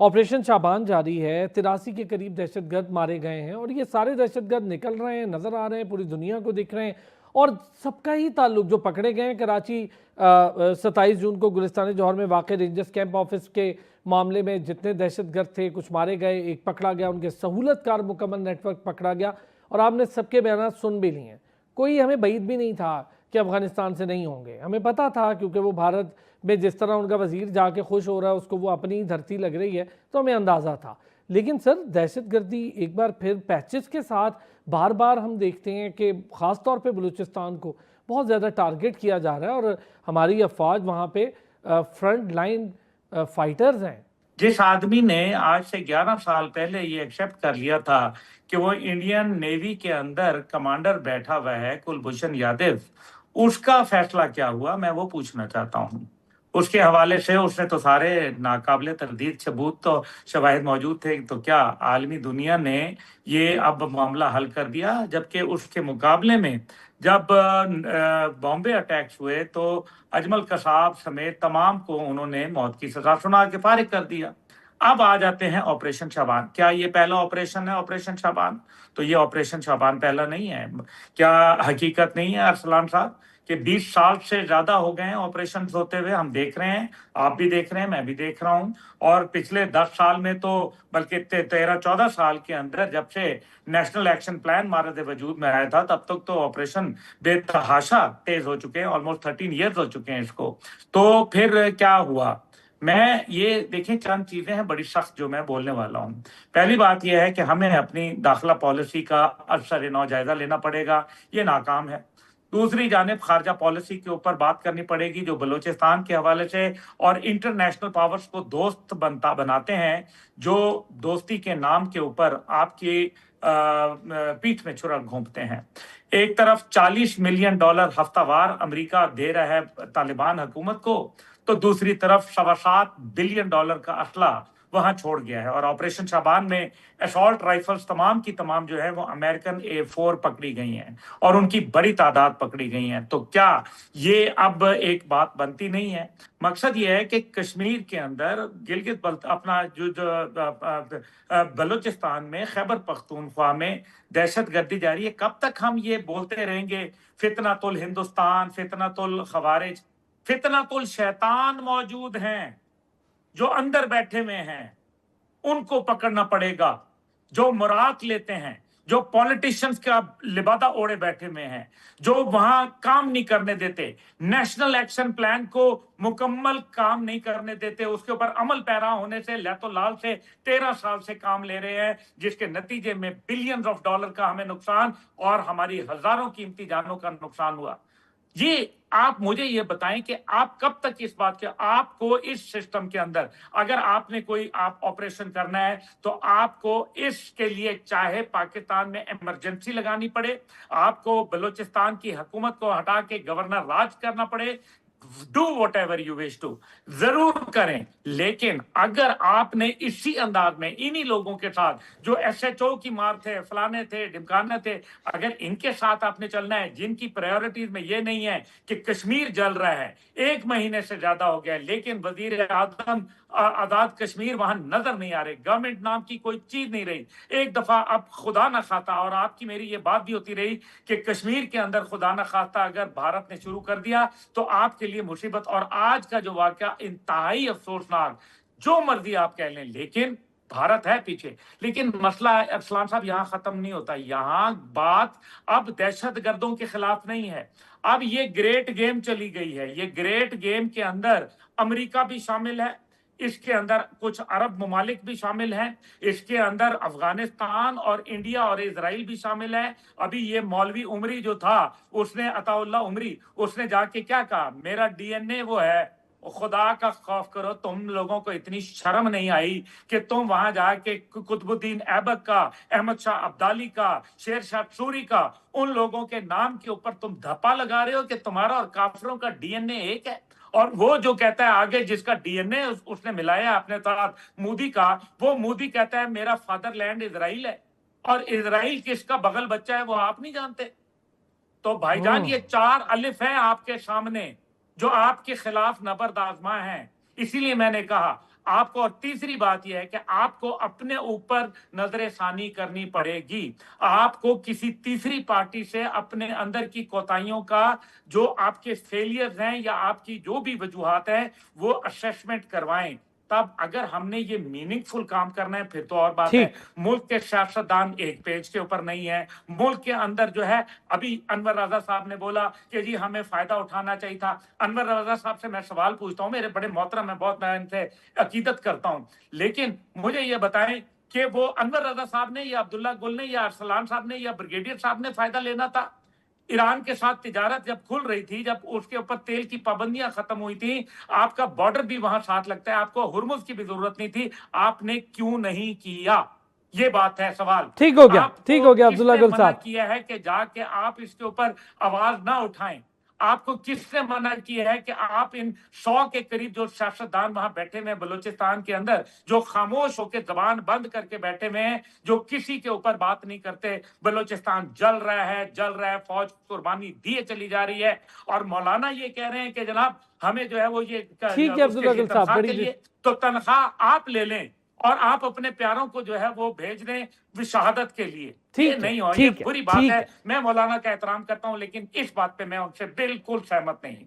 Operation शाबान जारी है। 83 के करीब दहशतगर्द मारे गए हैं और ये सारे दहशतगर्द निकल रहे हैं, नज़र आ रहे हैं, पूरी दुनिया को दिख रहे हैं। और सबका ही ताल्लुक जो पकड़े गए हैं कराची 27 जून को गुलिस्तान जौहर में वाक़ रेंजर्स कैंप ऑफिस के मामले में जितने दहशतगर्द थे कुछ मारे गए, एक पकड़ा गया, उनके सहूलतकार मुकम्मल नेटवर्क पकड़ा गया और आपने सबके बयान सुन भी लिए हैं। कोई हमें बईद भी नहीं था कि अफ़गानिस्तान से नहीं होंगे, हमें पता था क्योंकि वो भारत में जिस तरह उनका वज़ीर जाके खुश हो रहा है, उसको वो अपनी धरती लग रही है, तो हमें अंदाज़ा था। लेकिन सर दहशतगर्दी एक बार फिर पैचेस के साथ बार बार हम देखते हैं कि ख़ास तौर पे बलूचिस्तान को बहुत ज़्यादा टारगेट किया जा रहा है और हमारी अफवाज वहाँ पे फ्रंट लाइन फाइटर्स हैं। जिस आदमी ने आज से 11 साल पहले ये एक्सेप्ट कर लिया था कि वो इंडियन नेवी के अंदर कमांडर बैठा हुआ है कुलभूषण यादव, उसका फैसला क्या हुआ, मैं वो पूछना चाहता हूँ। उसके हवाले से उसने तो सारे नाकाबिले तरदीद सबूत तो शवाहिद मौजूद थे, तो क्या आलमी दुनिया ने ये अब मामला हल कर दिया? जबकि उसके मुकाबले में जब बॉम्बे अटैक्स हुए तो अजमल कसाब समेत तमाम को उन्होंने मौत की सजा सुना के फारिग कर दिया। अब आ जाते हैं ऑपरेशन शाबान। क्या ये पहला ऑपरेशन है ऑपरेशन शाबान? तो ये ऑपरेशन शाबान पहला नहीं है। क्या हकीकत नहीं है अरसलान साहब कि 20 साल से ज्यादा हो गए हैं ऑपरेशन होते हुए? हम देख रहे हैं, आप भी देख रहे हैं, मैं भी देख रहा हूं। और पिछले 10 साल में तो बल्कि 13-14 साल के अंदर जब से नेशनल एक्शन प्लान मारद वजूद में आया था तब तक तो ऑपरेशन बेतहाशा तेज हो चुके हैं। ऑलमोस्ट 13 ईयर्स हो चुके हैं इसको। तो फिर क्या हुआ? मैं ये देखें, चंद चीजें हैं बड़ी सख्त जो मैं बोलने वाला हूं। पहली बात यह है कि हमें अपनी दाखिला पॉलिसी का असर नौ जायजा लेना पड़ेगा, ये नाकाम है। दूसरी जानिब खारजा पॉलिसी के ऊपर बात करनी पड़ेगी जो बलूचिस्तान के हवाले से और इंटरनेशनल पावर्स को दोस्त बनाते हैं, जो दोस्ती के नाम के ऊपर आपकी पीठ में छुरा घोंपते हैं। एक तरफ $40 मिलियन हफ्तावार अमेरिका दे रहा है तालिबान हुकूमत को, तो दूसरी तरफ $7.25 बिलियन का असला वहां छोड़ गया है। और ऑपरेशन शाबान में असॉल्ट राइफल्स तमाम की तमाम जो है वो अमेरिकन A4 पकड़ी गई हैं और उनकी बड़ी तादाद पकड़ी गई हैं। तो क्या ये अब एक बात बनती नहीं है? मकसद ये है कि कश्मीर के अंदर गिलगित अपना जो बलूचिस्तान में खैबर पख्तूनख्वा में दहशतगर्दी जारी है। कब तक हम ये बोलते रहेंगे फितनातुल हिंदुस्तान, फितनातुल खवारिज? फितनातुल शैतान मौजूद हैं जो अंदर बैठे हुए हैं, उनको पकड़ना पड़ेगा। जो मुराद लेते हैं, जो पॉलिटिशियंस का लिबादा ओढ़े बैठे हुए हैं, जो वहां काम नहीं करने देते, नेशनल एक्शन प्लान को मुकम्मल काम नहीं करने देते, उसके ऊपर अमल पैरा होने से लैतो-लाल से 13 साल से काम ले रहे हैं, जिसके नतीजे में बिलियंस ऑफ डॉलर का हमें नुकसान और हमारी हजारों कीमती जानों का नुकसान हुआ। ये आप मुझे ये बताएं कि आप कब तक इस बात के, आपको इस सिस्टम के अंदर अगर आपने कोई आप ऑपरेशन करना है तो आपको इसके लिए चाहे पाकिस्तान में इमरजेंसी लगानी पड़े, आपको बलूचिस्तान की हुकूमत को हटा के गवर्नर राज करना पड़े, do whatever you wish to, जरूर करें। लेकिन अगर आपने इसी अंदाज में इन्हीं लोगों के साथ जो SHO की मार थे, फलाने थे, ढिमकाने थे, अगर इनके साथ आपने चलना है जिनकी प्रायोरिटीज में ये नहीं है कि कश्मीर जल रहा है, 1 महीने से ज्यादा हो गया लेकिन वजीर आजम आजाद कश्मीर वहां नजर नहीं आ रहे, गवर्नमेंट नाम की कोई चीज नहीं रही। एक दफा अब खुदा न खाता, और आपकी मेरी ये बात भी होती रही कि कश्मीर के अंदर खुदा न खाता अगर भारत ने शुरू कर दिया तो आपके लिए मुसीबत। और आज का जो वाकया इंतहाई अफसोसनाक, जो मर्जी आप कह लें, लेकिन भारत है पीछे। लेकिन मसला अरसलान साहब यहाँ खत्म नहीं होता। यहाँ बात अब दहशत गर्दों के खिलाफ नहीं है, अब ये ग्रेट गेम चली गई है। ये ग्रेट गेम के अंदर अमेरिका भी शामिल है, इसके अंदर कुछ अरब ममालिक भी शामिल हैं, इसके अंदर अफगानिस्तान और इंडिया और इजराइल भी शामिल है। अभी ये मौलवी उमरी जो था, उसने अताउल्ला उमरी, उसने जाके क्या कहा, मेरा DNA वो है। खुदा का खौफ करो, तुम लोगों को इतनी शर्म नहीं आई कि तुम वहां जाके कुतुबुद्दीन ऐबक का, अहमद शाह अब्दाली का, शेर शाह सूरी का, उन लोगों के नाम के ऊपर तुम धप्पा लगा रहे हो कि तुम्हारा और काफिरों का DNA एक है। और वो जो कहता है आगे, जिसका DNA उसने मिलाया अपने साथ मोदी का, वो मोदी कहता है मेरा फादरलैंड इजराइल है, और इजराइल किसका बगल बच्चा है वो आप नहीं जानते। तो भाईजान ये 4 अलिफ हैं आपके सामने जो आपके खिलाफ नबर्द आजमा हैं। इसीलिए मैंने कहा آپ کو اور تیسری بات یہ ہے کہ آپ کو اپنے اوپر نظر ثانی کرنی پڑے گی. آپ کو کسی تیسری پارٹی سے اپنے اندر کی کوتاہیوں کا جو آپ کے فیلئرز ہیں یا آپ کی جو بھی وجوہات ہیں وہ اسیسمنٹ کروائیں. تب اگر ہم نے یہ میننگ فل کام کرنا ہے پھر تو اور بات ہے. ٹھیک ملک کے سیاستدان ایک پیج کے اوپر نہیں ہے. ملک کے اندر جو ہے ابھی انور رضا صاحب نے بولا کہ جی ہمیں فائدہ اٹھانا چاہیے تھا. انور رضا صاحب سے میں سوال پوچھتا ہوں, میرے بڑے محترم ہیں, بہت میں ان سے عقیدت کرتا ہوں, لیکن مجھے یہ بتائیں کہ وہ انور رضا صاحب نے یا عبداللہ گل نے یا ارسلان صاحب نے یا بریگیڈیئر صاحب نے فائدہ لینا تھا؟ ایران کے ساتھ تجارت جب کھل رہی تھی, جب اس کے اوپر تیل کی پابندیاں ختم ہوئی تھی, آپ کا بارڈر بھی وہاں ساتھ لگتا ہے, آپ کو ہرمز کی بھی ضرورت نہیں تھی, آپ نے کیوں نہیں کیا؟ یہ بات ہے سوال. ٹھیک ہو گیا, آپ ٹھیک کو ہو گیا کس عبداللہ نے گل منع صاحب. کیا ہے کہ جا کے آپ اس کے اوپر آواز نہ اٹھائیں؟ آپ کو کس نے منع کیا ہے کہ آپ ان 100 کے قریب جو سیاستدان وہاں بیٹھے ہوئے ہیں بلوچستان کے اندر, جو خاموش ہو کے زبان بند کر کے بیٹھے ہوئے ہیں, جو کسی کے اوپر بات نہیں کرتے؟ بلوچستان جل رہا ہے, جل رہا ہے, فوج قربانی دیے چلی جا رہی ہے, اور مولانا یہ کہہ رہے ہیں کہ جناب ہمیں جو ہے وہ یہ ٹھیک ہے اس کے عبداللہ لیے گل صاحب, تنخواہ کے بڑی لیے, تو تنخواہ آپ لے لیں اور آپ اپنے پیاروں کو جو ہے وہ بھیج دیں شہادت کے لیے. یہ ٹھیک ہے, نہیں ہو, یہ ٹھیک ہے, بری بات ٹھیک ہے. ہے. میں مولانا کا احترام کرتا ہوں لیکن اس بات پہ میں ان سے بالکل سہمت نہیں.